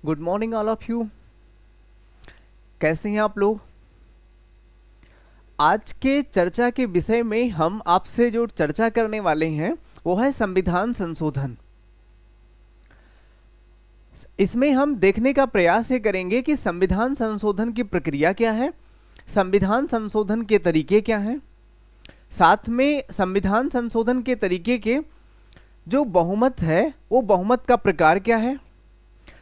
Good morning all of you. कैसे हैं आप लोग? आज के चर्चा के विषय में हम आपसे जो चर्चा करने वाले हैं वो है संविधान संशोधन। इसमें हम देखने का प्रयास ये करेंगे कि संविधान संशोधन की प्रक्रिया क्या है, संविधान संशोधन के तरीके क्या हैं, साथ में संविधान संशोधन के तरीके के जो बहुमत है वो बहुमत का प्रकार क्या है।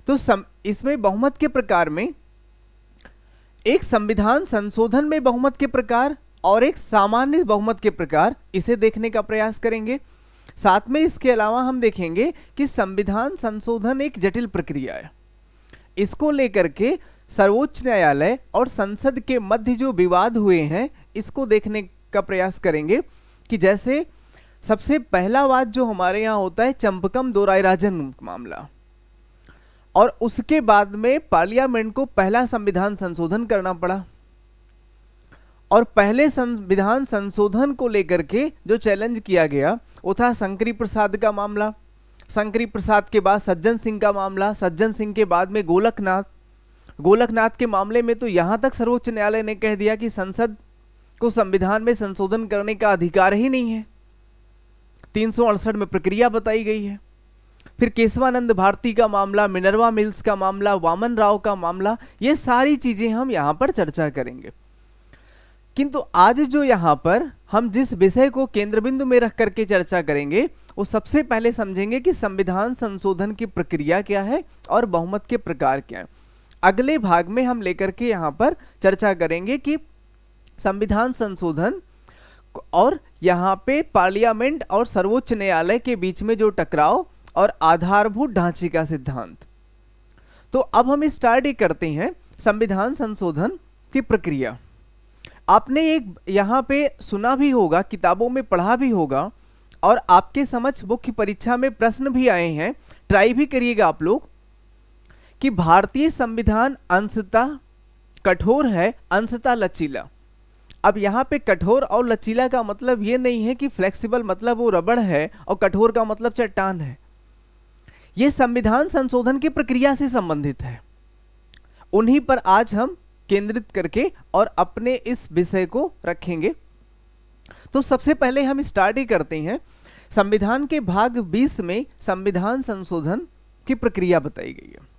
तो इसमें बहुमत के प्रकार में एक संविधान संशोधन में बहुमत के प्रकार और एक सामान्य बहुमत के प्रकार, इसे देखने का प्रयास करेंगे। साथ में इसके अलावा हम देखेंगे कि संविधान संशोधन एक जटिल प्रक्रिया है। इसको लेकर के सर्वोच्च न्यायालय और संसद के मध्य जो विवाद हुए हैं इसको देखने का प्रयास करेंगे कि जैसे सबसे पहला वाद जो हमारे यहाँ होता है चंपकम दोरायराजन मामला, और उसके बाद में पार्लियामेंट को पहला संविधान संशोधन करना पड़ा। और पहले संविधान संशोधन को लेकर के जो चैलेंज किया गया वो था शंकरी प्रसाद का मामला। शंकरी प्रसाद के बाद सज्जन सिंह का मामला, सज्जन सिंह के बाद में गोलकनाथ के मामले में तो यहाँ तक सर्वोच्च न्यायालय ने कह दिया कि संसद को संविधान में संशोधन करने का अधिकार ही नहीं है। 368 में प्रक्रिया बताई गई है। फिर केशवानंद भारती का मामला, मिनर्वा मिल्स का मामला, वामन राव का मामला, ये सारी चीजें हम यहाँ पर चर्चा करेंगे। किंतु आज जो यहाँ पर हम जिस विषय को केंद्र बिंदु में रख करके चर्चा करेंगे वो सबसे पहले समझेंगे कि संविधान संशोधन की प्रक्रिया क्या है और बहुमत के प्रकार क्या है। अगले भाग में हम लेकर के यहाँ पर चर्चा करेंगे कि संविधान संशोधन और यहाँ पे पार्लियामेंट और सर्वोच्च न्यायालय के बीच में जो टकराव और आधारभूत ढांचे का सिद्धांत। तो अब हम स्टार्ट ही करते हैं संविधान संशोधन की प्रक्रिया। आपने एक यहाँ पे सुना भी होगा, किताबों में पढ़ा भी होगा, और आपके समक्ष मुख्य परीक्षा में प्रश्न भी आए हैं, ट्राई भी करिएगा आप लोग, कि भारतीय संविधान अंशतः कठोर है, अंशतः लचीला। अब यहाँ पे कठोर और लचीला का मतलब ये नहीं है कि फ्लेक्सिबल मतलब वो रबड़ है और कठोर का मतलब चट्टान है। ये संविधान संशोधन की प्रक्रिया से संबंधित है। उन्हीं पर आज हम केंद्रित करके और अपने इस विषय को रखेंगे। तो सबसे पहले हम स्टार्ट ही करते हैं। संविधान के भाग 20 में संविधान संशोधन की प्रक्रिया बताई गई है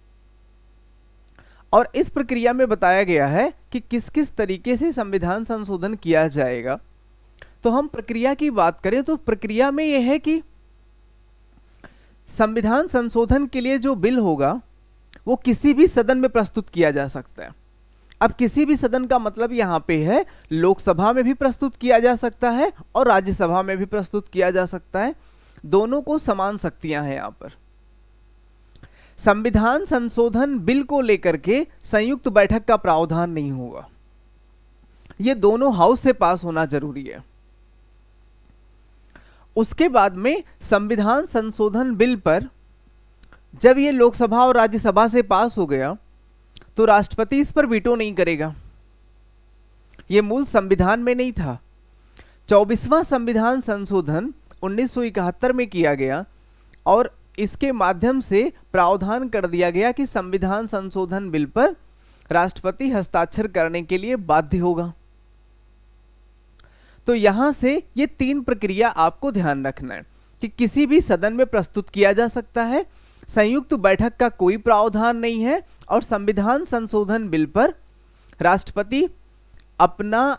और इस प्रक्रिया में बताया गया है कि किस किस तरीके से संविधान संशोधन किया जाएगा। तो हम प्रक्रिया की बात करें तो प्रक्रिया में यह है कि संविधान संशोधन के लिए जो बिल होगा वो किसी भी सदन में प्रस्तुत किया जा सकता है। अब किसी भी सदन का मतलब यहाँ पे है लोकसभा में भी प्रस्तुत किया जा सकता है और राज्यसभा में भी प्रस्तुत किया जा सकता है। दोनों को समान शक्तियां हैं यहाँ पर। संविधान संशोधन बिल को लेकर के संयुक्त बैठक का प्रावधान नहीं होगा, ये दोनों हाउस से पास होना जरूरी है। उसके बाद में संविधान संशोधन बिल पर जब ये लोकसभा और राज्यसभा से पास हो गया तो राष्ट्रपति इस पर वीटो नहीं करेगा। ये मूल संविधान में नहीं था। 24वां संविधान संशोधन 1971 में किया गया और इसके माध्यम से प्रावधान कर दिया गया कि संविधान संशोधन बिल पर राष्ट्रपति हस्ताक्षर करने के लिए बाध्य होगा। तो यहां से ये 3 प्रक्रिया आपको ध्यान रखना है कि किसी भी सदन में प्रस्तुत किया जा सकता है, संयुक्त बैठक का कोई प्रावधान नहीं है और संविधान संशोधन बिल पर राष्ट्रपति अपना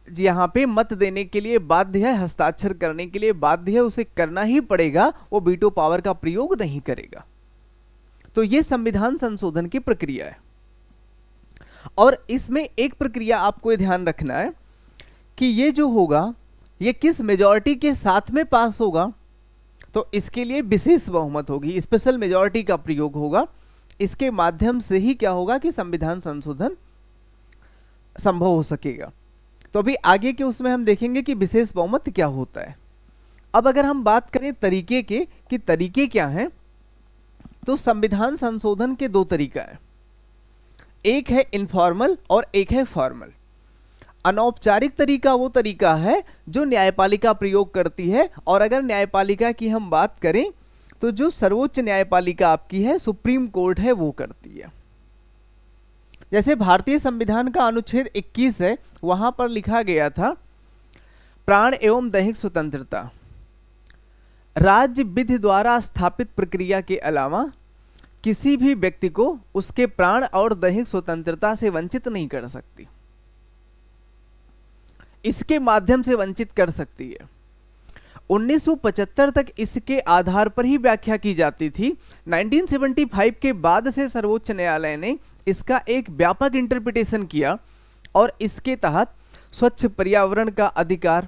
यहाँ पे मत देने के लिए बाध्य है, हस्ताक्षर करने के लिए बाध्य है, उसे करना ही पड़ेगा, वो वीटो पावर का प्रयोग नहीं करेगा। तो ये संविधान संशोधन की प्रक्रिया है। और इसमें एक प्रक्रिया आपको ये ध्यान रखना है कि ये जो होगा ये किस मेजॉरिटी के साथ में पास होगा। तो इसके लिए विशेष बहुमत होगी, स्पेशल मेजॉरिटी का प्रयोग होगा। इसके माध्यम से ही क्या होगा कि संविधान संशोधन संभव हो सकेगा। तो अभी आगे के उसमें हम देखेंगे कि विशेष बहुमत क्या होता है। अब अगर हम बात करें तरीके के कि तरीके क्या हैं, तो संविधान संशोधन के 2 तरीका है, एक है इनफॉर्मल और एक है फॉर्मल। अनौपचारिक तरीका वो तरीका है जो न्यायपालिका प्रयोग करती है, और अगर न्यायपालिका की हम बात करें तो तो जो सर्वोच्च न्यायपालिका आपकी है, सुप्रीम कोर्ट है, वो करती है। जैसे भारतीय संविधान का अनुच्छेद 21 है, वहां पर लिखा गया था प्राण एवं दैहिक स्वतंत्रता राज्य विधि द्वारा स्थापित प्रक्रिया के अलावा किसी भी व्यक्ति को उसके प्राण और दैहिक स्वतंत्रता से वंचित नहीं कर सकती, इसके माध्यम से वंचित कर सकती है। 1975 तक इसके आधार पर ही व्याख्या की जाती थी। 1975 के बाद से सर्वोच्च न्यायालय ने इसका एक व्यापक इंटरप्रिटेशन किया और इसके तहत स्वच्छ पर्यावरण का अधिकार,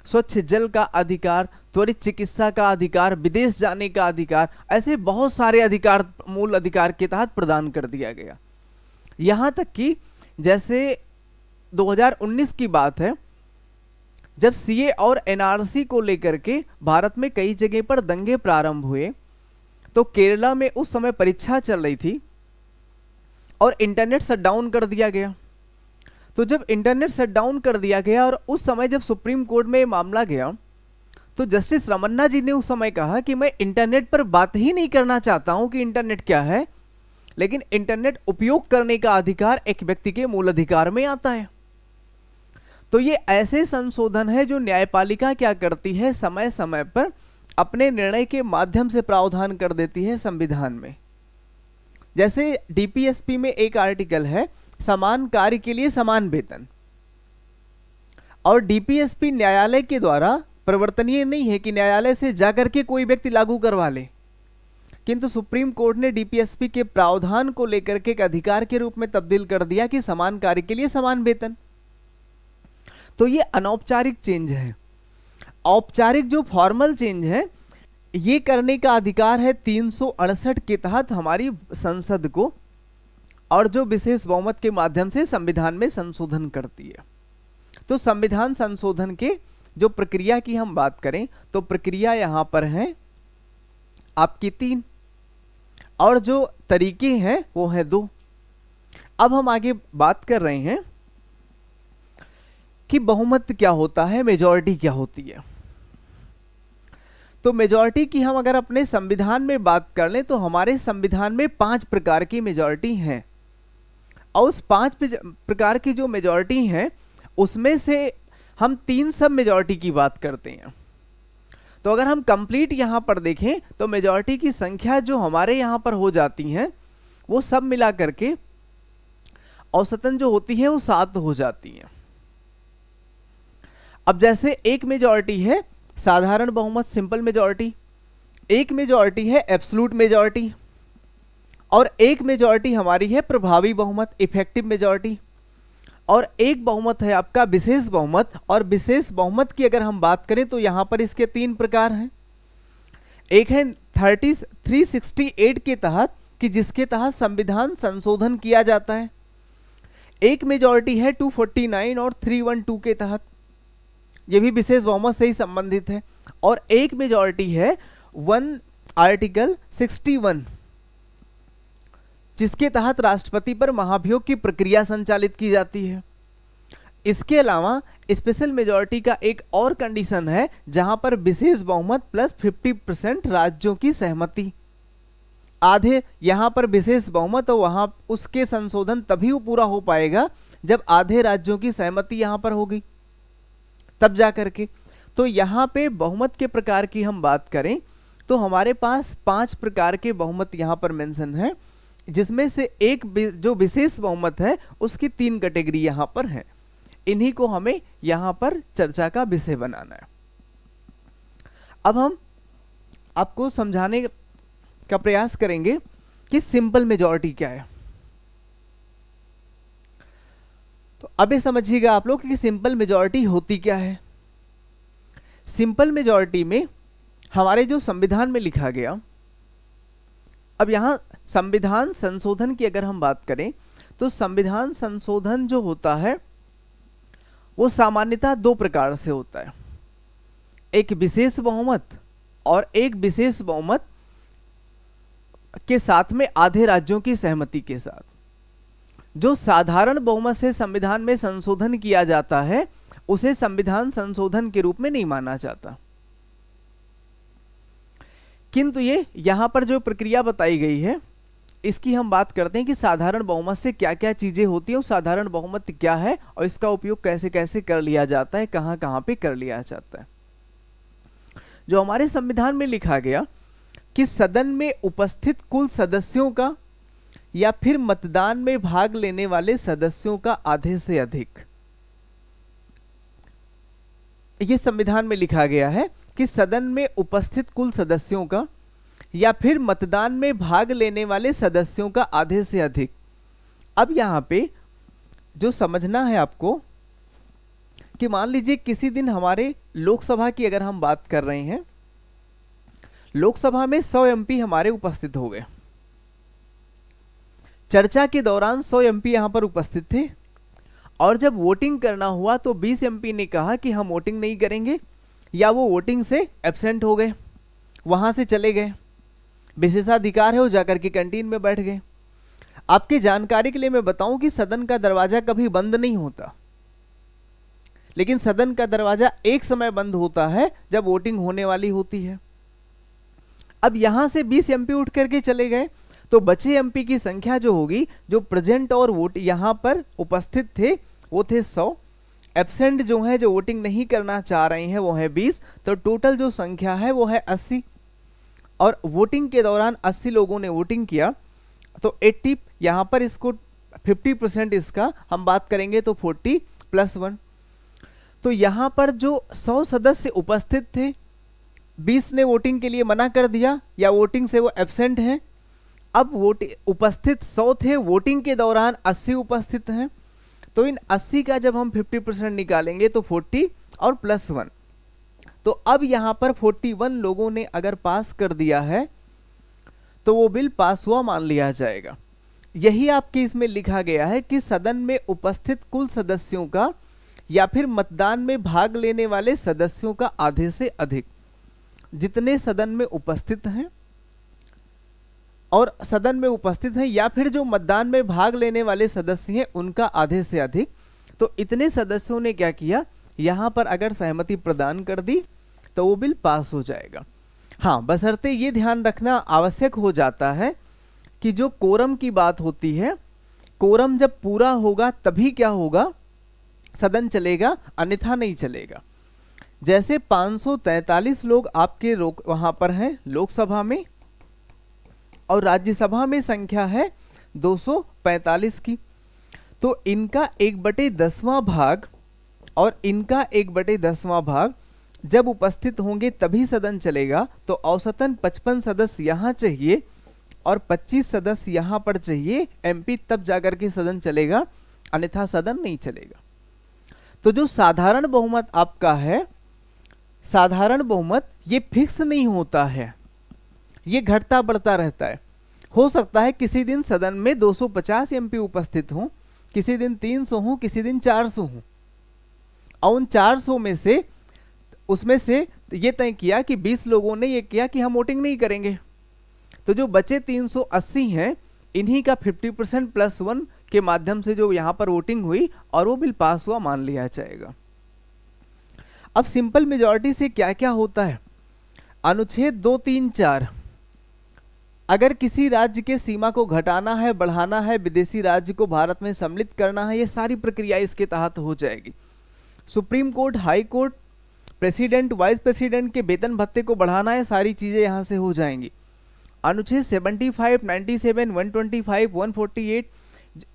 स्वच्छ जल का अधिकार, त्वरित चिकित्सा का अधिकार, विदेश जाने का अधिकार, ऐसे बहुत सारे अधिकार मूल अधिकार के तहत प्रदान कर दिया गया। यहां तक कि जैसे 2019 की बात है, जब सीए और एनआरसी को लेकर के भारत में कई जगह पर दंगे प्रारंभ हुए, तो केरला में उस समय परीक्षा चल रही थी और इंटरनेट शटडाउन कर दिया गया। तो जब इंटरनेट शटडाउन कर दिया गया और उस समय जब सुप्रीम कोर्ट में मामला गया, तो जस्टिस रमन्ना जी ने उस समय कहा कि मैं इंटरनेट पर बात ही नहीं करना चाहता हूं कि इंटरनेट क्या है, लेकिन इंटरनेट उपयोग करने का अधिकार एक व्यक्ति के मूल अधिकार में आता है। तो ये ऐसे संशोधन है जो न्यायपालिका क्या करती है, समय समय पर अपने निर्णय के माध्यम से प्रावधान कर देती है संविधान में। जैसे डीपीएसपी में एक आर्टिकल है, समान कार्य के लिए समान वेतन, और डीपीएसपी न्यायालय के द्वारा प्रवर्तनीय नहीं है कि न्यायालय से जाकर के कोई व्यक्ति लागू करवा ले, किंतु सुप्रीम कोर्ट ने डीपीएसपी के प्रावधान को लेकर के एक अधिकार के रूप में तब्दील कर दिया कि समान कार्य के लिए समान वेतन। तो ये अनौपचारिक चेंज है। औपचारिक जो फॉर्मल चेंज है, ये करने का अधिकार है 368 के तहत हमारी संसद को, और जो विशेष बहुमत के माध्यम से संविधान में संशोधन करती है। तो संविधान संशोधन के जो प्रक्रिया की हम बात करें, तो प्रक्रिया यहां पर है आपकी 3, और जो तरीके हैं वो है 2। अब हम आगे बात कर रहे हैं कि बहुमत क्या होता है, मेजॉरिटी क्या होती है। तो मेजॉरिटी की हम अगर अपने संविधान में बात कर लें, तो हमारे संविधान में 5 प्रकार की मेजॉरिटी हैं, और उस 5 प्रकार की जो मेजॉरिटी हैं उसमें से हम 3 सब मेजॉरिटी की बात करते हैं। तो अगर हम कंप्लीट यहां पर देखें, तो मेजॉरिटी की संख्या जो हमारे यहां पर हो जाती हैं, वो सब मिला करके औसतन जो होती है वो 7 हो जाती हैं। अब जैसे एक मेजॉरिटी है साधारण बहुमत, सिंपल मेजॉरिटी, एक मेजॉरिटी है एब्सोल्यूट मेजॉरिटी, और एक मेजॉरिटी हमारी है प्रभावी बहुमत, इफेक्टिव मेजॉरिटी, और एक बहुमत है आपका विशेष बहुमत। और विशेष बहुमत की अगर हम बात करें तो यहां पर इसके 3 प्रकार हैं। एक है 368 के तहत, कि जिसके तहत संविधान संशोधन किया जाता है। एक मेजॉरिटी है 249 और 312 के तहत, ये भी विशेष बहुमत से ही संबंधित है। और एक मेजॉरिटी है 1 आर्टिकल 61, जिसके तहत राष्ट्रपति पर महाभियोग की प्रक्रिया संचालित की जाती है। इसके अलावा स्पेशल मेजॉरिटी का एक और कंडीशन है, जहां पर विशेष बहुमत प्लस 50% राज्यों की सहमति, आधे यहां पर विशेष बहुमत, और वहां उसके संशोधन तभी वो पूरा हो पाएगा जब आधे राज्यों की सहमति यहां पर होगी, तब जाकर के। तो यहां पे बहुमत के प्रकार की हम बात करें तो हमारे पास 5 प्रकार के बहुमत यहां पर मेंशन है, जिसमें से एक जो विशेष बहुमत है उसकी 3 कैटेगरी यहां पर है। इन्हीं को हमें यहां पर चर्चा का विषय बनाना है। अब हम आपको समझाने का प्रयास करेंगे कि सिंपल मेजॉरिटी क्या है। तो अब ये समझिएगा आप लोग कि सिंपल मेजॉरिटी होती क्या है। सिंपल मेजॉरिटी में हमारे जो संविधान में लिखा गया, अब यहां संविधान संशोधन की अगर हम बात करें तो संविधान संशोधन जो होता है वो सामान्यतः 2 प्रकार से होता है, एक विशेष बहुमत और एक विशेष बहुमत के साथ में आधे राज्यों की सहमति के साथ। जो साधारण बहुमत से संविधान में संशोधन किया जाता है उसे संविधान संशोधन के रूप में नहीं माना जाता, किंतु ये यहाँ पर जो प्रक्रिया बताई गई है इसकी हम बात करते हैं कि साधारण बहुमत से क्या क्या चीजें होती हैं, साधारण बहुमत क्या है और इसका उपयोग कैसे कैसे कर लिया जाता है, कहाँ कहाँ पे कर लिया जाता है। जो हमारे संविधान में लिखा गया कि सदन में उपस्थित कुल सदस्यों का या फिर मतदान में भाग लेने वाले सदस्यों का आधे से अधिक, ये संविधान में लिखा गया है कि सदन में उपस्थित कुल सदस्यों का या फिर मतदान में भाग लेने वाले सदस्यों का आधे से अधिक। अब यहां पे जो समझना है आपको कि मान लीजिए किसी दिन हमारे लोकसभा की अगर हम बात कर रहे हैं, लोकसभा में 100 एमपी हमारे उपस्थित हो गए, चर्चा के दौरान 100 एमपी यहां पर उपस्थित थे और जब वोटिंग करना हुआ तो 20 एमपी ने कहा कि हम वोटिंग नहीं करेंगे या वो वोटिंग से एब्सेंट हो गए, वहां से चले गए, विशेषाधिकार है वो जाकर के कैंटीन में बैठ गए। आपकी जानकारी के लिए मैं बताऊं कि सदन का दरवाजा कभी बंद नहीं होता, लेकिन सदन का दरवाजा एक समय बंद होता है जब वोटिंग होने वाली होती है। अब यहां से 20 एमपी उठ करके चले गए तो बचे एमपी की संख्या जो होगी, जो प्रेजेंट और वोट यहां पर उपस्थित थे वो थे 100, एब्सेंट जो है जो वोटिंग नहीं करना चाह रहे हैं वो है 20, तो टोटल जो संख्या है वो है 80। और वोटिंग के दौरान 80 लोगों ने वोटिंग किया तो 80 यहां पर इसको 50% इसका हम बात करेंगे तो 40 + 1, तो यहां पर जो 100 सदस्य उपस्थित थे 20 ने वोटिंग के लिए मना कर दिया या वोटिंग से वो एब्सेंट हैं। अब उपस्थित 100 थे, वोटिंग के दौरान 80 उपस्थित हैं, तो इन 80 का जब हम 50% निकालेंगे तो 40 और +1, तो अब यहां पर 41 लोगों ने अगर पास कर दिया है तो वो बिल पास हुआ मान लिया जाएगा। यही आपके इसमें लिखा गया है कि सदन में उपस्थित कुल सदस्यों का या फिर मतदान में भाग लेने वाले सदस्यों का आधे से अधिक, जितने सदन में उपस्थित हैं और सदन में उपस्थित हैं या फिर जो मतदान में भाग लेने वाले सदस्य हैं उनका आधे से अधिक, तो इतने सदस्यों ने क्या किया, यहां पर अगर सहमति प्रदान कर दी तो वो बिल पास हो जाएगा। हाँ, बशर्ते ये ध्यान रखना आवश्यक हो जाता है कि जो कोरम की बात होती है, कोरम जब पूरा होगा तभी क्या होगा, सदन चलेगा, अन्यथा नहीं चलेगा। जैसे 543 लोग आपके वहां पर हैं लोकसभा में और राज्यसभा में संख्या है 245 की, तो इनका 1/10वां भाग और इनका 1/10वां भाग जब उपस्थित होंगे तभी सदन चलेगा, तो औसतन 55 सदस्य यहां चाहिए और 25 सदस्य यहां पर चाहिए एमपी, तब जाकर के सदन चलेगा, अन्यथा सदन नहीं चलेगा। तो जो साधारण बहुमत आपका है, साधारण बहुमत ये फिक्स नहीं होता है, ये घटता बढ़ता रहता है। हो सकता है किसी दिन सदन में 250 एमपी उपस्थित हों, किसी दिन 300 हों, किसी दिन 400 हों, और उन 400 में से उसमें से ये तय किया कि 20 लोगों ने ये किया कि हम वोटिंग नहीं करेंगे, तो जो बचे 380 हैं इन्हीं का 50% +1 के माध्यम से जो यहां पर वोटिंग हुई और वो बिल पास हुआ मान लिया जाएगा। अब सिंपल मेजॉरिटी से क्या क्या होता है, अनुच्छेद 234, अगर किसी राज्य के सीमा को घटाना है, बढ़ाना है, विदेशी राज्य को भारत में सम्मिलित करना है, ये सारी प्रक्रिया इसके तहत हो जाएगी। Supreme court, high court, president, vice president के वेतन भत्ते को बढ़ाना है, सारी चीजें यहां से हो जाएंगी। अनुच्छेद 75, 97, 125, 148,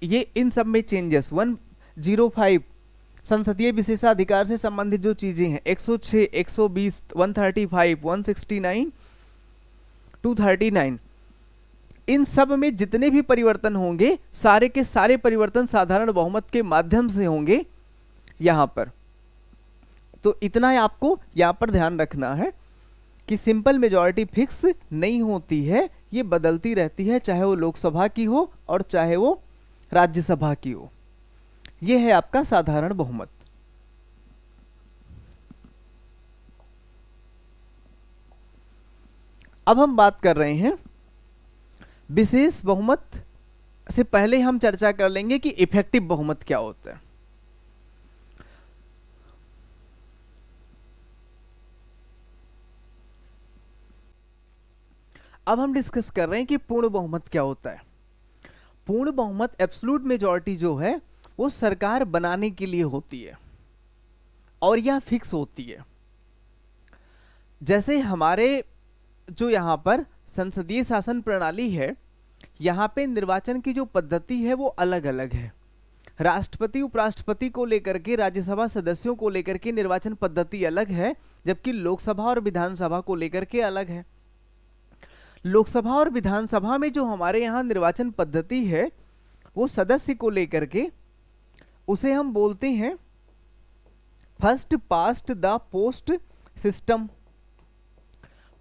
ये इन सब में चेंजेस, 105 संसदीय विशेषाधिकार से संबंधित जो चीजें हैं, 106, 120, 135, 169, 239, इन सब में जितने भी परिवर्तन होंगे सारे के सारे परिवर्तन साधारण बहुमत के माध्यम से होंगे यहां पर। तो इतना ही आपको यहां पर ध्यान रखना है कि सिंपल मेजॉरिटी फिक्स नहीं होती है, ये बदलती रहती है, चाहे वो लोकसभा की हो और चाहे वो राज्यसभा की हो। ये है आपका साधारण बहुमत। अब हम बात कर रहे हैं विशेष बहुमत से पहले हम चर्चा कर लेंगे कि इफेक्टिव बहुमत क्या होता है। अब हम डिस्कस कर रहे हैं कि पूर्ण बहुमत क्या होता है। पूर्ण बहुमत एब्सोल्यूट मेजॉरिटी जो है वो सरकार बनाने के लिए होती है और यह फिक्स होती है। जैसे हमारे जो यहाँ पर संसदीय शासन प्रणाली है, यहाँ पे निर्वाचन की जो पद्धति है वो अलग अलग है। राष्ट्रपति उपराष्ट्रपति को लेकर के, राज्यसभा सदस्यों को लेकर के निर्वाचन पद्धति अलग है, जबकि लोकसभा और विधानसभा को लेकर के अलग है। लोकसभा और विधानसभा में जो हमारे यहाँ निर्वाचन पद्धति है वो सदस्य को लेकर के उसे हम बोलते हैं first past the post system.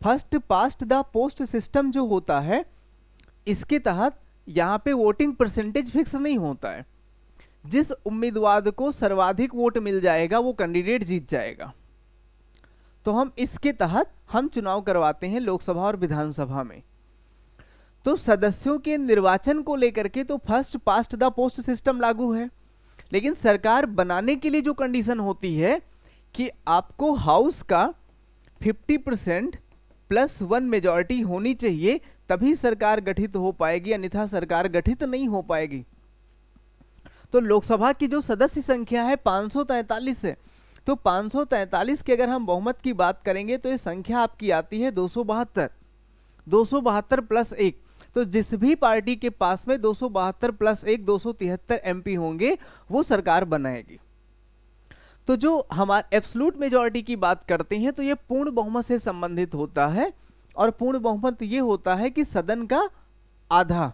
First past the post system जो होता है, इसके तहत यहाँ पे वोटिंग परसेंटेज फिक्स नहीं होता है। जिस उम्मीदवार को सर्वाधिक वोट मिल जाएगा वो कैंडिडेट जीत जाएगा। तो हम इसके तहत हम चुनाव करवाते हैं लोकसभा और विधानसभा में। तो सदस्यों के निर्वाचन को लेकर के तो first past the post system लागू है, लेकिन सरकार बनाने के लिए जो कंडीशन होती है कि आपको हाउस का 50% +1 मेजॉरिटी होनी चाहिए, तभी सरकार गठित हो पाएगी, अन्यथा सरकार गठित नहीं हो पाएगी। तो लोकसभा की जो सदस्य संख्या है 543 है, तो 543 की अगर हम बहुमत की बात करेंगे तो ये संख्या आपकी आती है 272। 272 + 1, तो जिस भी पार्टी के पास में 272 + 1 273 MP होंगे वो सरकार बनाएगी। तो जो हमारे एब्सोल्यूट मेजॉरिटी की बात करते हैं तो ये पूर्ण बहुमत से संबंधित होता है, और पूर्ण बहुमत ये होता है कि सदन का आधा,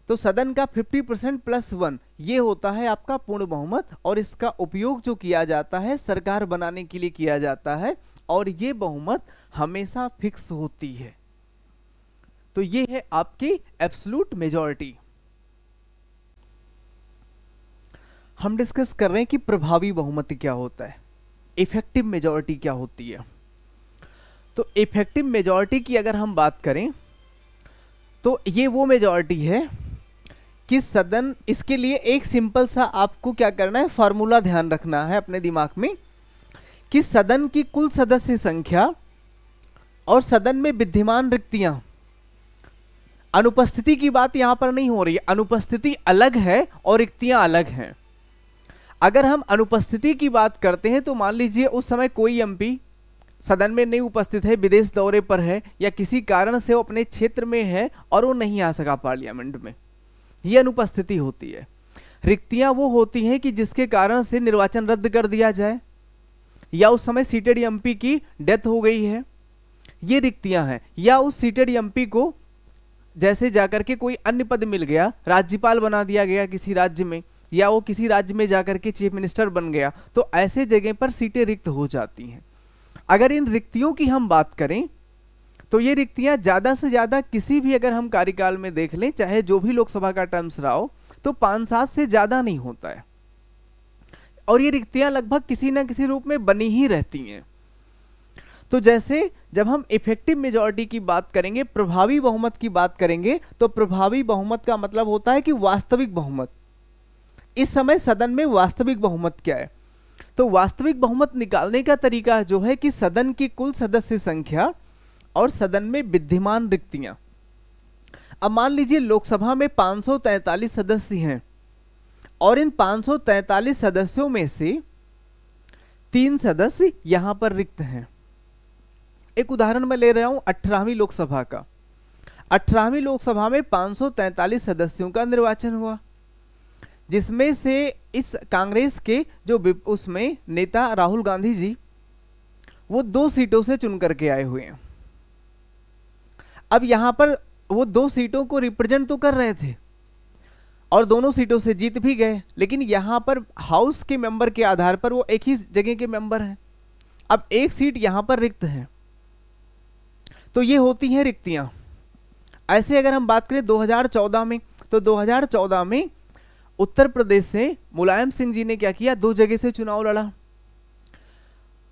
तो सदन का 50% +1 ये होता है आपका पूर्ण बहुमत, और इसका उपयोग जो किया जाता है सरकार बनाने के लिए किया जाता है, और ये बहुमत हमेशा फिक्स होती है। तो ये है आपकी एब्सोल्यूट मेजॉरिटी। हम डिस्कस कर रहे हैं कि प्रभावी बहुमत क्या होता है, इफेक्टिव मेजॉरिटी क्या होती है। तो इफेक्टिव मेजॉरिटी की अगर हम बात करें तो ये वो मेजॉरिटी है कि सदन, इसके लिए एक सिंपल सा आपको क्या करना है, फार्मूला ध्यान रखना है अपने दिमाग में, कि सदन की कुल सदस्य संख्या और सदन में विद्यमान रिक्तियां, अनुपस्थिति की बात यहां पर नहीं हो रही है, अनुपस्थिति अलग है और रिक्तियां अलग हैं। अगर हम अनुपस्थिति की बात करते हैं तो मान लीजिए उस समय कोई एमपी सदन में नहीं उपस्थित है, विदेश दौरे पर है, या किसी कारण से वो अपने क्षेत्र में है और वो नहीं आ सका पार्लियामेंट में, ये अनुपस्थिति होती है। रिक्तियां वो होती हैं कि जिसके कारण से निर्वाचन रद्द कर दिया जाए, या उस समय सीटेड एमपी की डेथ हो गई है, ये रिक्तियां हैं। या उस सीटेड एमपी को जैसे जाकर के कोई अन्य पद मिल गया, राज्यपाल बना दिया गया किसी राज्य में, या वो किसी राज्य में जाकर के चीफ मिनिस्टर बन गया, तो ऐसे जगह पर सीटें रिक्त हो जाती हैं। अगर इन रिक्तियों की हम बात करें तो ये रिक्तियां ज्यादा से ज्यादा किसी भी, अगर हम कार्यकाल में देख लें, चाहे जो भी लोकसभा का टर्म्स रहा हो, तो 5-7 से ज्यादा नहीं होता है, और ये रिक्तियां लगभग किसी ना किसी रूप में बनी ही रहती हैं। तो जैसे जब हम इफेक्टिव मेजॉरिटी की बात करेंगे, प्रभावी बहुमत की बात करेंगे, तो प्रभावी बहुमत का मतलब होता है कि वास्तविक बहुमत। इस समय सदन में वास्तविक बहुमत क्या है, तो वास्तविक बहुमत निकालने का तरीका जो है कि सदन की कुल सदस्य संख्या और सदन में विद्यमान रिक्तियां। अब मान लीजिए लोकसभा में 543 सदस्य हैं, और इन 543 सदस्यों में से 3 सदस्य यहां पर रिक्त हैं। एक उदाहरण मैं ले रहा हूं 18वीं लोकसभा का। 18वीं लोकसभा में 543 सदस्यों का निर्वाचन हुआ, जिसमें से इस कांग्रेस के जो उसमें नेता राहुल गांधी जी, वो 2 सीटों से चुन करके आए हुए हैं। अब यहां पर वो 2 सीटों को रिप्रेजेंट तो कर रहे थे और दोनों सीटों से जीत भी गए, लेकिन यहां पर हाउस के मेंबर के आधार पर वो एक ही जगह के मेंबर हैं। अब एक सीट यहां पर रिक्त है, तो ये होती हैं रिक्तियां। ऐसे अगर हम बात करें 2014 में, तो 2014 में उत्तर प्रदेश से मुलायम सिंह जी ने क्या किया, 2 जगह से चुनाव लड़ा।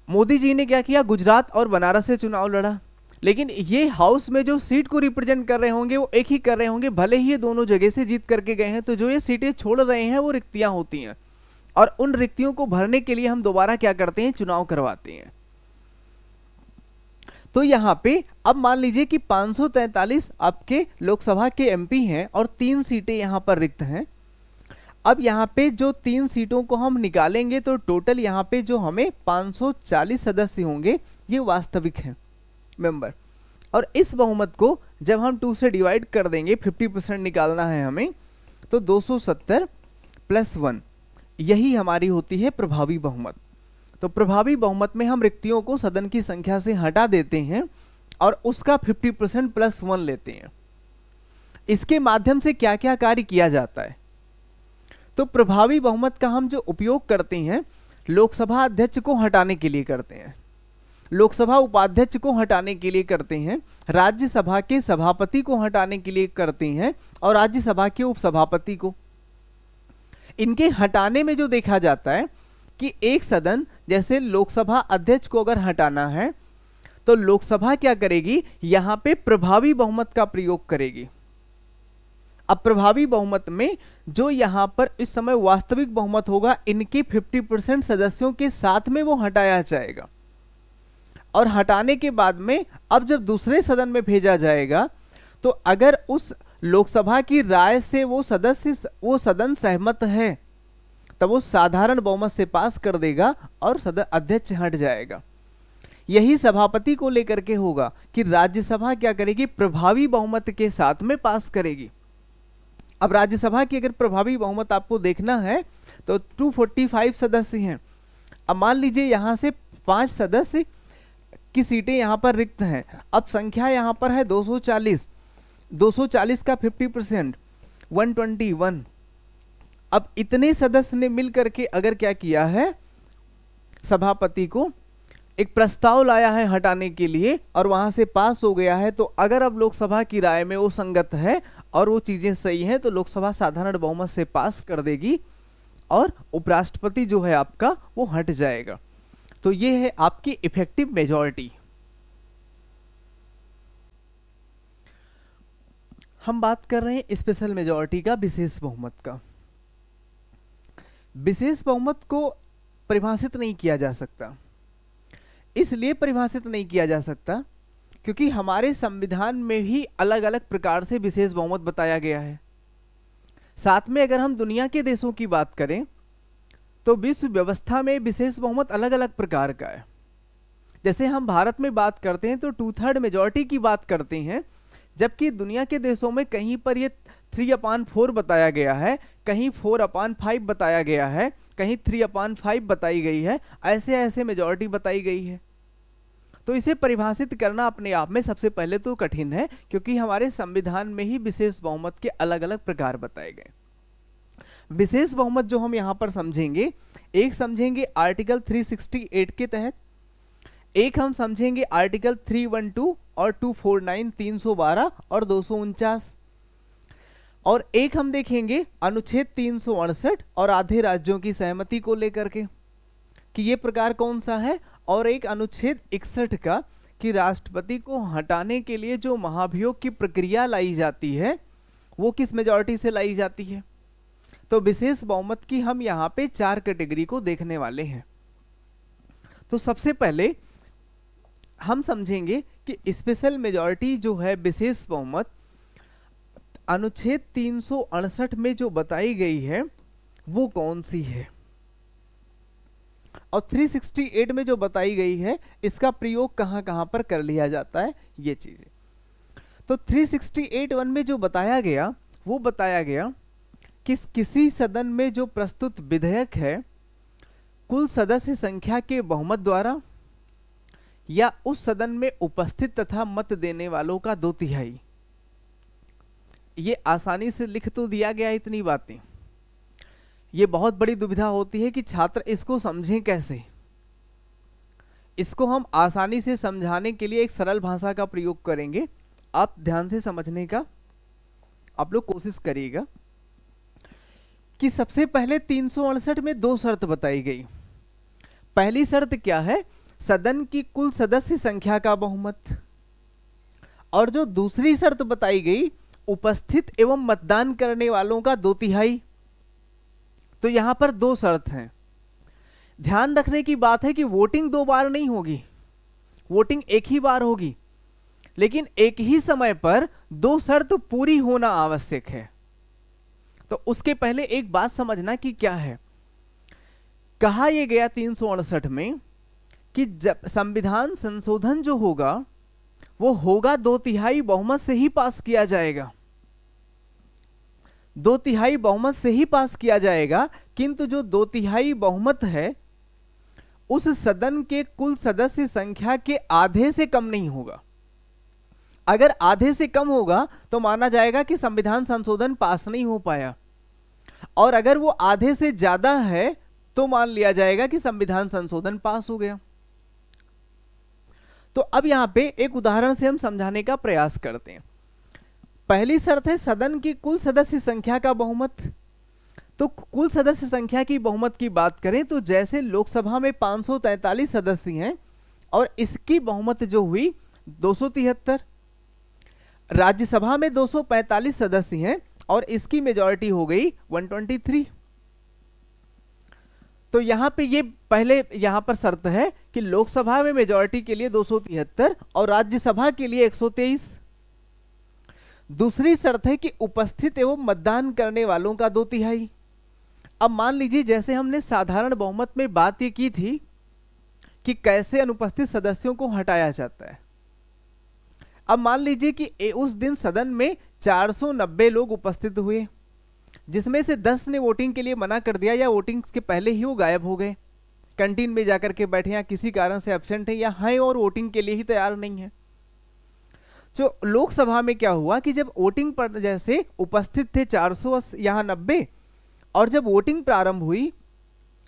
मोदी जी ने क्या किया, गुजरात और बनारस से चुनाव लड़ा। लेकिन ये हाउस में जो सीट को रिप्रेजेंट कर रहे होंगे वो एक ही कर रहे होंगे, भले ही ये दोनों जगह से जीत करके गए हैं। तो जो ये सीटें छोड़ रहे हैं वो रिक्तियां होती हैं, और उन रिक्तियों को भरने के लिए हम दोबारा क्या करते हैं, चुनाव करवाते हैं। तो यहाँ पे अब मान लीजिए कि 543 आपके लोकसभा के एमपी हैं और 3 सीटें यहाँ पर रिक्त हैं। अब यहाँ पे जो 3 सीटों को हम निकालेंगे तो टोटल यहाँ पे जो हमें 540 सदस्य होंगे ये वास्तविक हैं मेंबर। और इस बहुमत को जब हम 2 से डिवाइड कर देंगे, 50% निकालना है हमें, तो 270 + 1 यही हमारी होती है प्रभावी बहुमत। तो प्रभावी बहुमत में हम रिक्तियों को सदन की संख्या से हटा देते हैं और उसका 50% + 1 लेते हैं। इसके माध्यम से क्या क्या कार्य किया जाता है? तो प्रभावी बहुमत का हम जो उपयोग करते हैं लोकसभा अध्यक्ष को हटाने के लिए करते हैं, लोकसभा उपाध्यक्ष को हटाने के लिए करते हैं, राज्यसभा के सभापति को हटाने के लिए करते हैं और राज्यसभा के उपसभापति को। इनके हटाने में जो देखा जाता है कि एक सदन, जैसे लोकसभा अध्यक्ष को अगर हटाना है तो लोकसभा क्या करेगी, यहां पे प्रभावी बहुमत का प्रयोग करेगी। अब प्रभावी बहुमत में जो यहां पर इस समय वास्तविक बहुमत होगा, इनके 50% सदस्यों के साथ में वो हटाया जाएगा और हटाने के बाद में अब जब दूसरे सदन में भेजा जाएगा तो अगर उस लोकसभा की राय से वो सदन सहमत है तब वो साधारण बहुमत से पास कर देगा और सदन अध्यक्ष हट जाएगा। यही सभापति को लेकर के होगा कि राज्यसभा क्या करेगी, प्रभावी बहुमत के साथ में पास करेगी। अब राज्यसभा की अगर प्रभावी बहुमत आपको देखना है तो 245 सदस्य हैं। अब मान लीजिए यहां से 5 सदस्य की सीटें यहां पर रिक्त हैं। अब संख्या यहां पर है 240, 240 का 50% 121। अब इतने सदस्य ने मिलकर के अगर क्या किया है, सभापति को एक प्रस्ताव लाया है हटाने के लिए और वहां से पास हो गया है, तो अगर अब लोकसभा की राय में वो संगत है और वो चीजें सही हैं तो लोकसभा साधारण बहुमत से पास कर देगी और उपराष्ट्रपति जो है आपका वो हट जाएगा। तो ये है आपकी इफेक्टिव मेजॉरिटी। हम बात कर रहे हैं स्पेशल मेजॉरिटी का, विशेष बहुमत का। विशेष बहुमत को परिभाषित नहीं किया जा सकता। इसलिए परिभाषित नहीं किया जा सकता क्योंकि हमारे संविधान में भी अलग अलग प्रकार से विशेष बहुमत बताया गया है। साथ में अगर हम दुनिया के देशों की बात करें तो विश्व व्यवस्था में विशेष बहुमत अलग अलग प्रकार का है। जैसे हम भारत में बात करते हैं तो 2/3 मेजॉरिटी की बात करते हैं, जबकि दुनिया के देशों में कहीं पर ये 3/4 बताया गया है, कहीं 4/5 बताया गया है, कहीं 3/5 बताई गई है। ऐसे ऐसे मेजॉरिटी बताई गई है। तो इसे परिभाषित करना अपने आप में सबसे पहले तो कठिन है क्योंकि हमारे संविधान में ही विशेष बहुमत के अलग अलग प्रकार बताए गए। विशेष बहुमत जो हम यहां पर समझेंगे, एक समझेंगे आर्टिकल 368 के तहत, एक हम समझेंगे आर्टिकल 312 और 249, 312 और 249, और एक हम देखेंगे अनुच्छेद 368 और आधे राज्यों की सहमति को लेकर के कि ये प्रकार कौन सा है, और एक अनुच्छेद 61 का कि राष्ट्रपति को हटाने के लिए जो महाभियोग की प्रक्रिया लाई जाती है वो किस मेजॉरिटी से लाई जाती है। तो विशेष बहुमत की हम यहाँ पे 4 कैटेगरी को देखने वाले हैं। तो सबसे पहले हम समझेंगे कि स्पेशल मेजॉरिटी जो है, विशेष बहुमत, अनुच्छेद 368 में जो बताई गई है वो कौन सी है और 368 में जो बताई गई है इसका प्रयोग कहां कहां पर कर लिया जाता है, ये चीजें। तो 368(1) में जो बताया गया वो बताया गया कि किसी सदन में जो प्रस्तुत विधेयक है कुल सदस्य संख्या के बहुमत द्वारा या उस सदन में उपस्थित तथा मत देने वालों का 2/3। ये आसानी से लिख तो दिया गया इतनी बातें, ये बहुत बड़ी दुविधा होती है कि छात्र इसको समझें कैसे। इसको हम आसानी से समझाने के लिए एक सरल भाषा का प्रयोग करेंगे। आप ध्यान से समझने का आप लोग कोशिश करिएगा कि सबसे पहले 368 में 2 शर्त बताई गई। पहली शर्त क्या है, सदन की कुल सदस्य संख्या का बहुमत, और जो दूसरी शर्त बताई गई उपस्थित एवं मतदान करने वालों का 2/3। तो यहां पर 2 शर्त हैं। ध्यान रखने की बात है कि वोटिंग 2 बार नहीं होगी, वोटिंग एक ही बार होगी, लेकिन एक ही समय पर दो शर्त पूरी होना आवश्यक है। तो उसके पहले एक बात समझना कि क्या है, कहा यह गया 368 में कि जब संविधान संशोधन जो होगा वो होगा 2/3 बहुमत से ही पास किया जाएगा, 2/3 बहुमत से ही पास किया जाएगा। किंतु जो 2/3 बहुमत है उस सदन के कुल सदस्य संख्या के आधे से कम नहीं होगा। अगर आधे से कम होगा तो माना जाएगा कि संविधान संशोधन पास नहीं हो पाया, और अगर वो आधे से ज्यादा है तो मान लिया जाएगा कि संविधान संशोधन पास हो गया। तो अब यहां पे एक उदाहरण से हम समझाने का प्रयास करते हैं। पहली शर्त है सदन की कुल सदस्य संख्या का बहुमत। तो कुल सदस्य संख्या की बहुमत की बात करें तो जैसे लोकसभा में 543 सदस्य हैं और इसकी बहुमत जो हुई 273, राज्यसभा में 245 सदस्य हैं और इसकी मेजॉरिटी हो गई 123। तो यहां पे ये पहले यहां पर शर्त है कि लोकसभा में मेजॉरिटी के लिए 273 और राज्यसभा के लिए 123। दूसरी शर्त है कि उपस्थित एवं मतदान करने वालों का 2/3। अब मान लीजिए जैसे हमने साधारण बहुमत में बात ये की थी कि कैसे अनुपस्थित सदस्यों को हटाया जाता है। अब मान लीजिए कि उस दिन सदन में 490 लोग उपस्थित हुए, जिसमें से 10 ने वोटिंग के लिए मना कर दिया या वोटिंग के पहले ही वो गायब हो गए, कैंटीन में जाकर के बैठे या किसी कारण से एब्सेंट है या हैं और वोटिंग के लिए ही तैयार नहीं है। जो लोकसभा में क्या हुआ कि जब वोटिंग पर जैसे उपस्थित थे 480 यहाँ 90, और जब वोटिंग प्रारंभ हुई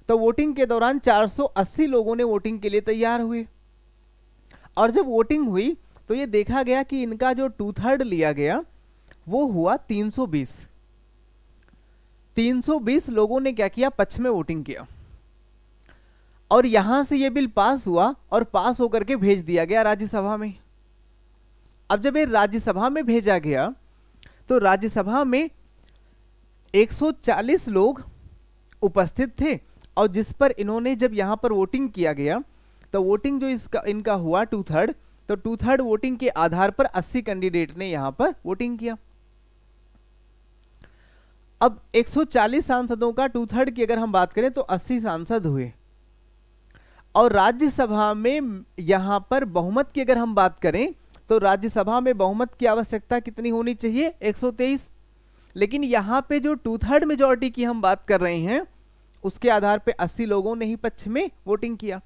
तो वोटिंग के दौरान 480 लोगों ने वोटिंग के लिए तैयार हुए, और जब वोटिंग हुई तो ये देखा गया कि इनका जो 2/3 लिया गया वो हुआ 320। 320 लोगों ने क्या किया, पक्ष में वोटिंग किया, और यहां से ये बिल पास हुआ और पास होकर के भेज दिया गया राज्यसभा में। अब जब ये राज्यसभा में भेजा गया तो राज्यसभा में 140 लोग उपस्थित थे, और जिस पर इन्होंने जब यहां पर वोटिंग किया गया तो वोटिंग जो इनका हुआ 2/3, तो 2/3 वोटिंग के आधार पर 80 कैंडिडेट ने यहां पर वोटिंग किया। अब 140 सांसदों का 2/3 की अगर हम बात करें तो 80 सांसद हुए, और राज्यसभा में यहां पर बहुमत की अगर हम बात करें तो राज्यसभा में बहुमत की आवश्यकता कितनी होनी चाहिए, 123। लेकिन यहां पे जो 2/3 मेजॉरिटी की हम बात कर रहे हैं उसके आधार पे 80 लोगों ने ही पक्ष में वोटिंग किया।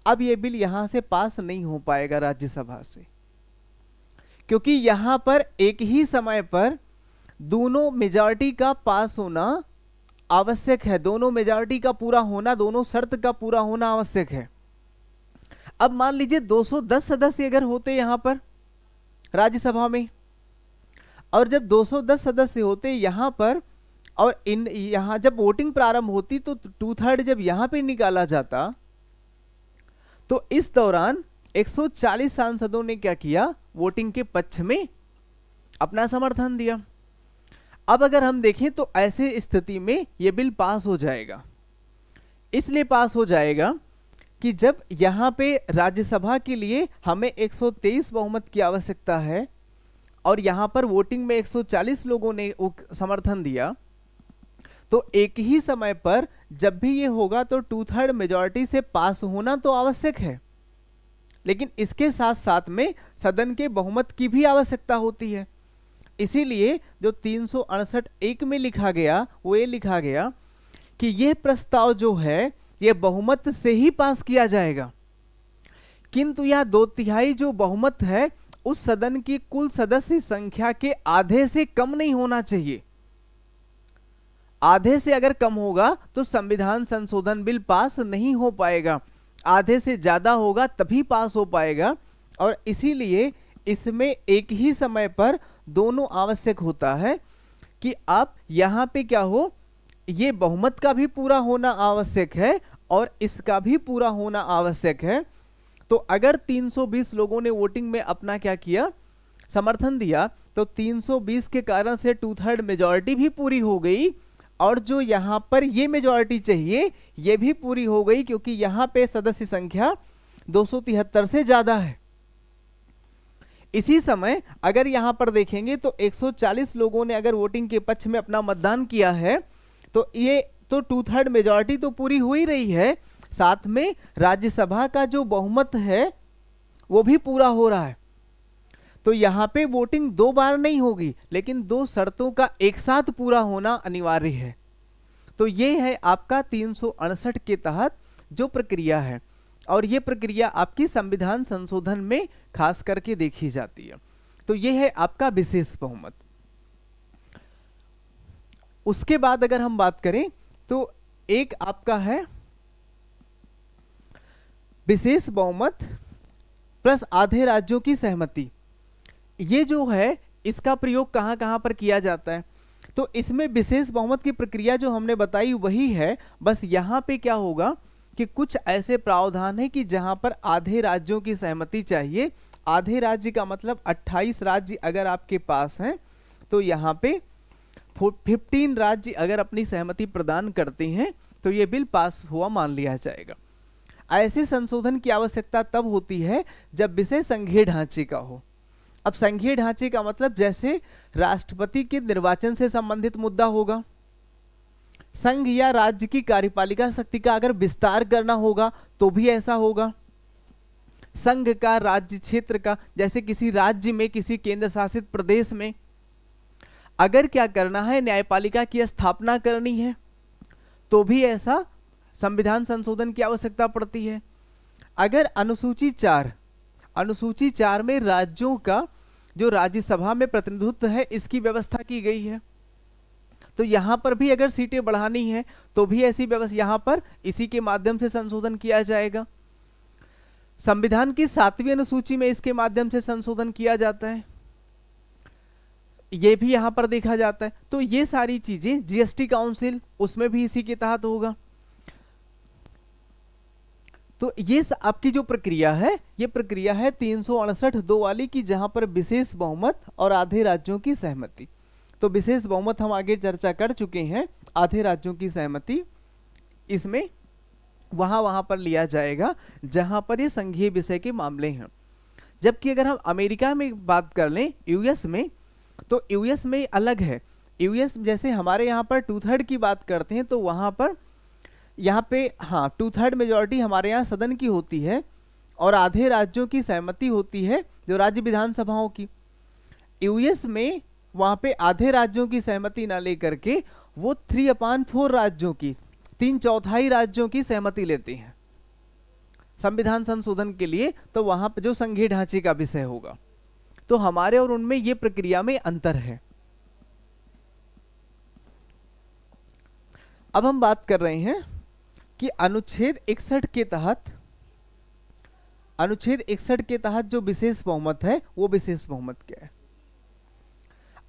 अब ये बिल यहां से पास नहीं हो पाएगा राज्यसभा से, क्योंकि यहां पर एक ही समय पर दोनों मेजॉरिटी का पास होना आवश्यक है, दोनों मेजॉरिटी का पूरा होना, दोनों शर्त का पूरा होना आवश्यक है। अब मान लीजिए 210 सदस्य अगर होते यहां पर राज्यसभा में, और जब 210 सदस्य होते यहां पर, और यहां जब वोटिंग प्रारंभ होती तो 2/3 जब यहां पे निकाला जाता तो इस दौरान 140 सांसदों ने क्या किया, वोटिंग के पक्ष में अपना समर्थन दिया। अब अगर हम देखें तो ऐसे स्थिति में यह बिल पास हो जाएगा। इसलिए पास हो जाएगा कि जब यहां पे राज्यसभा के लिए हमें 123 बहुमत की आवश्यकता है और यहां पर वोटिंग में 140 लोगों ने समर्थन दिया, तो एक ही समय पर जब भी ये होगा तो 2/3 मेजॉरिटी से पास होना तो आवश्यक है, लेकिन इसके साथ साथ में सदन के बहुमत की भी आवश्यकता होती है। इसीलिए जो 368(1) में लिखा गया वो ये लिखा गया कि यह प्रस्ताव जो है यह बहुमत से ही पास किया जाएगा, किंतु यह 2/3 जो बहुमत है उस सदन की कुल सदस्य संख्या के आधे से कम नहीं होना चाहिए। आधे से अगर कम होगा तो संविधान संशोधन बिल पास नहीं हो पाएगा, आधे से ज्यादा होगा तभी पास हो पाएगा। और इसीलिए इसमें एक ही समय पर दोनों आवश्यक होता है कि आप यहां पे क्या हो, ये बहुमत का भी पूरा होना आवश्यक है और इसका भी पूरा होना आवश्यक है। तो अगर 320 लोगों ने वोटिंग में अपना क्या किया, समर्थन दिया, तो 320 के कारण से 2/3 मेजॉरिटी भी पूरी हो गई, और जो यहां पर ये मेजॉरिटी चाहिए ये भी पूरी हो गई, क्योंकि यहां पे सदस्य संख्या 273 से ज्यादा है। इसी समय अगर यहां पर देखेंगे तो 140 लोगों ने अगर वोटिंग के पक्ष में अपना मतदान किया है, तो ये तो 2/3 मेजॉरिटी तो पूरी हो ही रही है, साथ में राज्यसभा का जो बहुमत है वो भी पूरा हो रहा है। तो यहां पे वोटिंग 2 बार नहीं होगी, लेकिन 2 शर्तों का एक साथ पूरा होना अनिवार्य है। तो ये है आपका 368 के तहत जो प्रक्रिया है, और ये प्रक्रिया आपकी संविधान संशोधन में खास करके देखी जाती है। तो ये है आपका विशेष बहुमत। उसके बाद अगर हम बात करें तो एक आपका है विशेष बहुमत प्लस आधे राज्यों की सहमति। ये जो है इसका प्रयोग कहां कहां पर किया जाता है, तो इसमें विशेष बहुमत की प्रक्रिया जो हमने बताई वही है, बस यहां पे क्या होगा कि कुछ ऐसे प्रावधान है कि जहां पर आधे राज्यों की सहमति चाहिए। आधे राज्य का मतलब 28 राज्य अगर आपके पास हैं, तो यहाँ पे 15 राज्य अगर अपनी सहमति प्रदान करते हैं तो ये बिल पास हुआ मान लिया जाएगा। ऐसे संशोधन की आवश्यकता तब होती है जब विषय संघीय ढांचे का हो। अब संघीय ढांचे का मतलब जैसे राष्ट्रपति के निर्वाचन से संबंधित मुद्दा होगा, संघ या राज्य की कार्यपालिका शक्ति का अगर विस्तार करना होगा तो भी ऐसा होगा, संघ का, राज्य क्षेत्र का, जैसे किसी राज्य में, किसी केंद्र शासित प्रदेश में अगर क्या करना है, न्यायपालिका की स्थापना करनी है, तो भी ऐसा संविधान संशोधन की आवश्यकता पड़ती है। अगर अनुसूची 4 में राज्यों का जो राज्यसभा में प्रतिनिधित्व है इसकी व्यवस्था की गई है, तो यहां पर भी अगर सीटें बढ़ानी है तो भी ऐसी व्यवस्था यहां पर इसी के माध्यम से संशोधन किया जाएगा। संविधान की 7वीं अनुसूची में इसके माध्यम से संशोधन किया जाता है, ये भी यहां पर देखा जाता है। तो ये सारी चीजें, जीएसटी काउंसिल उसमें भी इसी के तहत होगा। तो ये आपकी जो प्रक्रिया है, ये प्रक्रिया है 368(2) वाली की, जहां पर विशेष बहुमत और आधे राज्यों की सहमति। तो विशेष बहुमत हम आगे चर्चा कर चुके हैं, आधे राज्यों की सहमति इसमें वहां पर लिया जाएगा जहां पर ये संघीय विषय के मामले हैं। जबकि अगर हम अमेरिका में बात कर लें, यूएस में, तो यूएस में अलग है। यूएस जैसे हमारे यहाँ पर 2/3 की बात करते हैं, तो वहां पर यहाँ पे 2/3 मेजॉरिटी हमारे यहाँ सदन की होती है और आधे राज्यों की सहमति होती है जो राज्य विधानसभाओं की। यूएस में वहां पे आधे राज्यों की सहमति ना लेकर के वो 3/4 राज्यों की, 3/4 राज्यों की सहमति लेते हैं संविधान संशोधन के लिए। तो वहां पे जो संघीय ढांचे का विषय होगा, तो हमारे और उनमें ये प्रक्रिया में अंतर है। अब हम बात कर रहे हैं कि अनुच्छेद 61 के तहत जो विशेष बहुमत है वो विशेष बहुमत क्या है।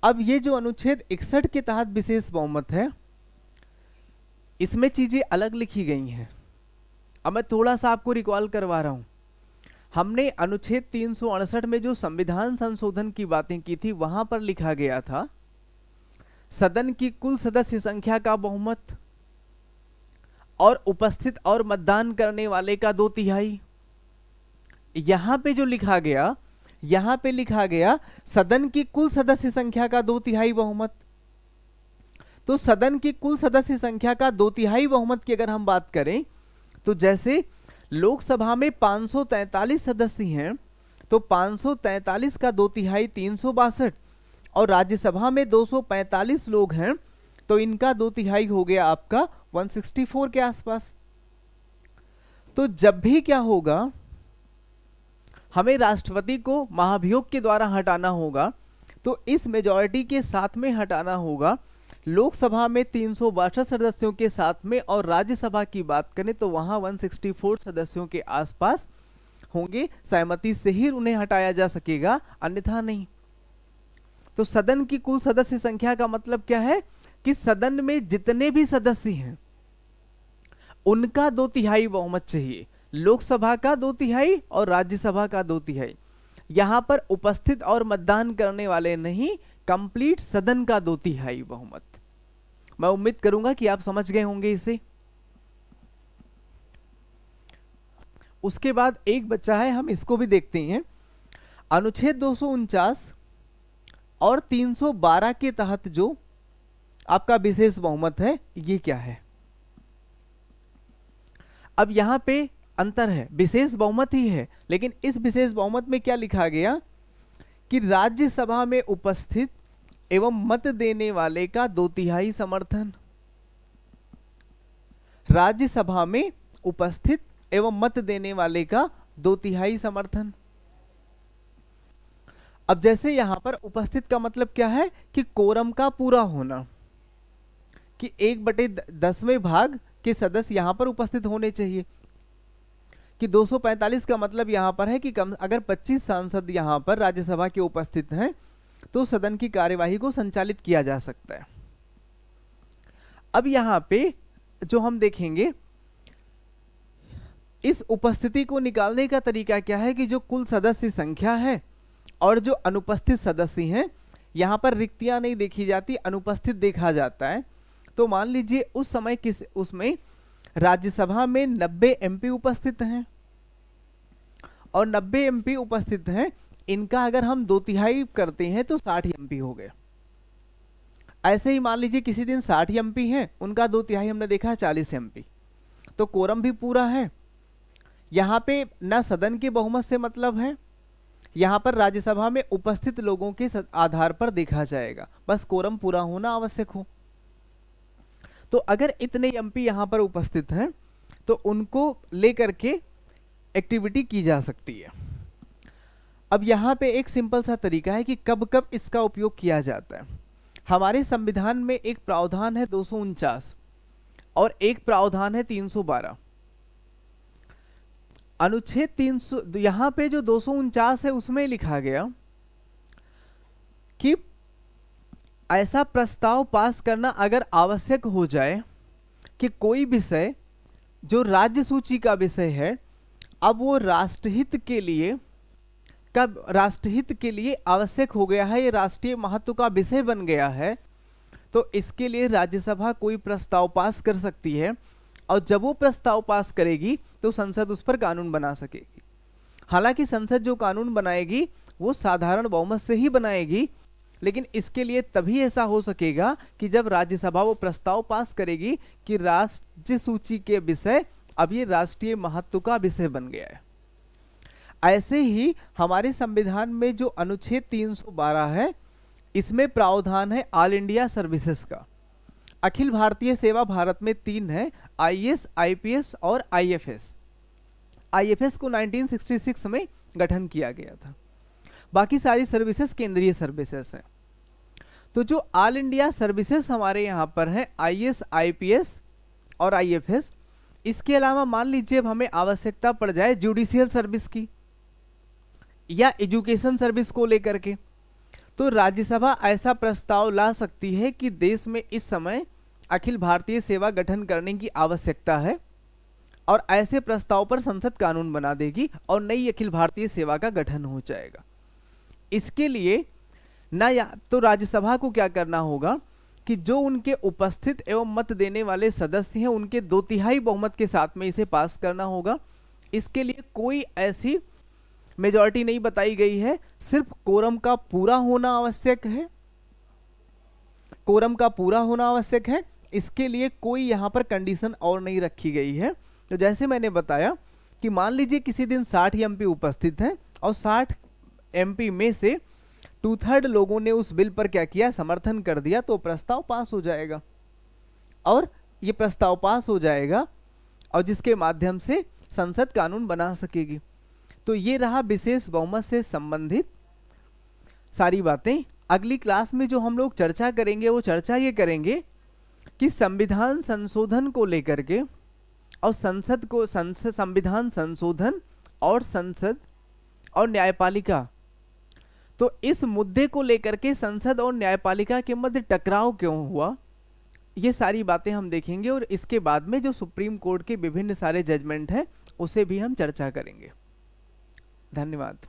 अब ये जो अनुच्छेद 61 के तहत विशेष बहुमत है, इसमें चीजें अलग लिखी गई हैं। अब मैं थोड़ा सा आपको रिकॉल करवा रहा हूं। हमने अनुच्छेद 368 में जो संविधान संशोधन की बातें की थी, वहां पर लिखा गया था सदन की कुल सदस्य संख्या का बहुमत और उपस्थित और मतदान करने वाले का 2/3। यहां पे जो लिखा गया, यहां पे लिखा गया सदन की कुल सदस्य संख्या का 2/3 बहुमत। तो सदन की कुल सदस्य संख्या का 2/3 बहुमत की अगर हम बात करें, तो जैसे लोकसभा में 543 सदस्य हैं, तो 543 का 2/3 362, और राज्यसभा में 245 लोग हैं, तो इनका 2/3 हो गया आपका 164 के आसपास। तो जब भी क्या होगा, हमें राष्ट्रपति को महाभियोग के द्वारा हटाना होगा, तो इस मेजॉरिटी के साथ में हटाना होगा। लोकसभा में 362 सदस्यों के साथ में, और राज्यसभा की बात करें तो वहां 164 सदस्यों के आसपास होंगे। सहमति से ही उन्हें हटाया जा सकेगा, अन्यथा नहीं। तो सदन की कुल सदस्य संख्या का मतलब क्या है कि सदन में जितने भी सदस्य हैं उनका 2/3 बहुमत चाहिए। लोकसभा का 2/3 और राज्यसभा का 2/3। यहां पर उपस्थित और मतदान करने वाले नहीं, कंप्लीट सदन का 2/3 बहुमत। मैं उम्मीद करूंगा कि आप समझ गए होंगे इसे। उसके बाद एक बच्चा है, हम इसको भी देखते हैं। अनुच्छेद 249 और 312 के तहत जो आपका विशेष बहुमत है, ये क्या है? अब यहां पे अंतर है, विशेष बहुमत ही है, लेकिन इस विशेष बहुमत में क्या लिखा गया कि राज्यसभा में उपस्थित एवं मत देने वाले का 2/3 समर्थन। राज्यसभा में उपस्थित एवं मत देने वाले का 2/3 समर्थन। अब जैसे यहां पर उपस्थित का मतलब क्या है कि कोरम का पूरा होना, कि 1/10वें भाग के सदस्य यहां पर उपस्थित होने चाहिए। कि 245 का मतलब यहां पर है कि अगर 25 सांसद यहां पर राज्यसभा के उपस्थित हैं तो सदन की कार्यवाही को संचालित किया जा सकता है। अब यहां पे जो हम देखेंगे, इस उपस्थिति को निकालने का तरीका क्या है कि जो कुल सदस्य संख्या है और जो अनुपस्थित सदस्य हैं, यहां पर रिक्तियां नहीं देखी जाती, अनुपस्थित देखा जाता है। तो मान लीजिए उस समय उसमें राज्यसभा में 90 एमपी उपस्थित हैं और 90 एमपी उपस्थित हैं, इनका अगर हम 2/3 करते हैं तो 60 एमपी हो गए। ऐसे ही मान लीजिए किसी दिन 60 एमपी हैं, उनका 2/3 हमने देखा 40 एमपी, तो कोरम भी पूरा है। यहां पे ना सदन के बहुमत से मतलब है, यहां पर राज्यसभा में उपस्थित लोगों के आधार पर देखा जाएगा, बस कोरम पूरा होना आवश्यक हो। तो अगर इतने एमपी यहां पर उपस्थित हैं तो उनको लेकर के एक्टिविटी की जा सकती है। अब यहां पे एक सिंपल सा तरीका है कि कब कब इसका उपयोग किया जाता है। हमारे संविधान में एक प्रावधान है 249 और एक प्रावधान है 312। अनुच्छेद 300 यहां पे जो 249 है उसमें लिखा गया कि ऐसा प्रस्ताव पास करना अगर आवश्यक हो जाए कि कोई विषय जो राज्य सूची का विषय है, अब वो राष्ट्रहित के लिए आवश्यक हो गया है, ये राष्ट्रीय महत्व का विषय बन गया है, तो इसके लिए राज्यसभा कोई प्रस्ताव पास कर सकती है और जब वो प्रस्ताव पास करेगी तो संसद उस पर कानून बना सकेगी। हालांकि संसद जो कानून बनाएगी वो साधारण बहुमत से ही बनाएगी, लेकिन इसके लिए तभी ऐसा हो सकेगा कि जब राज्यसभा वो प्रस्ताव पास करेगी कि राज्य सूची के विषय अब ये राष्ट्रीय महत्व का विषय बन गया है। ऐसे ही हमारे संविधान में जो अनुच्छेद 312 है, इसमें प्रावधान है ऑल इंडिया सर्विसेज का। अखिल भारतीय सेवा भारत में 3 है, आईएएस, आईपीएस और आईएफएस। आईएफएस को 1966 में गठन किया गया था। बाकी सारी सर्विसेज केंद्रीय सर्विसेज हैं। तो जो ऑल इंडिया सर्विसेज हमारे यहाँ पर हैं, आईएएस, आईपीएस और आईएफएस, इसके अलावा मान लीजिए अब हमें आवश्यकता पड़ जाए जुडिशियल सर्विस की या एजुकेशन सर्विस को लेकर के, तो राज्यसभा ऐसा प्रस्ताव ला सकती है कि देश में इस समय अखिल भारतीय सेवा गठन करने की आवश्यकता है और ऐसे प्रस्ताव पर संसद कानून बना देगी और नई अखिल भारतीय सेवा का गठन हो जाएगा। इसके लिए ना या तो राज्यसभा को क्या करना होगा कि जो उनके उपस्थित एवं मत देने वाले सदस्य हैं उनके 2/3 बहुमत के साथ में इसे पास करना होगा। इसके लिए कोई ऐसी मेजॉरिटी नहीं बताई गई है, सिर्फ कोरम का पूरा होना आवश्यक है। कोरम का पूरा होना आवश्यक है, इसके लिए कोई यहाँ पर कंडीशन और नहीं रखी गई है। तो जैसे मैंने बताया कि मान लीजिए किसी दिन 60 एमपी उपस्थित हैं और 60 एमपी में से 2/3 लोगों ने उस बिल पर क्या किया, समर्थन कर दिया, तो प्रस्ताव पास हो जाएगा। और ये प्रस्ताव पास हो जाएगा और जिसके माध्यम से संसद कानून बना सकेगी। तो ये रहा विशेष बहुमत से संबंधित सारी बातें। अगली क्लास में जो हम लोग चर्चा करेंगे वो चर्चा ये करेंगे कि संविधान संशोधन को लेकर के और संविधान संशोधन और संसद और न्यायपालिका, तो इस मुद्दे को लेकर के संसद और न्यायपालिका के मध्य टकराव क्यों हुआ, ये सारी बातें हम देखेंगे। और इसके बाद में जो सुप्रीम कोर्ट के विभिन्न सारे जजमेंट हैं उसे भी हम चर्चा करेंगे। धन्यवाद।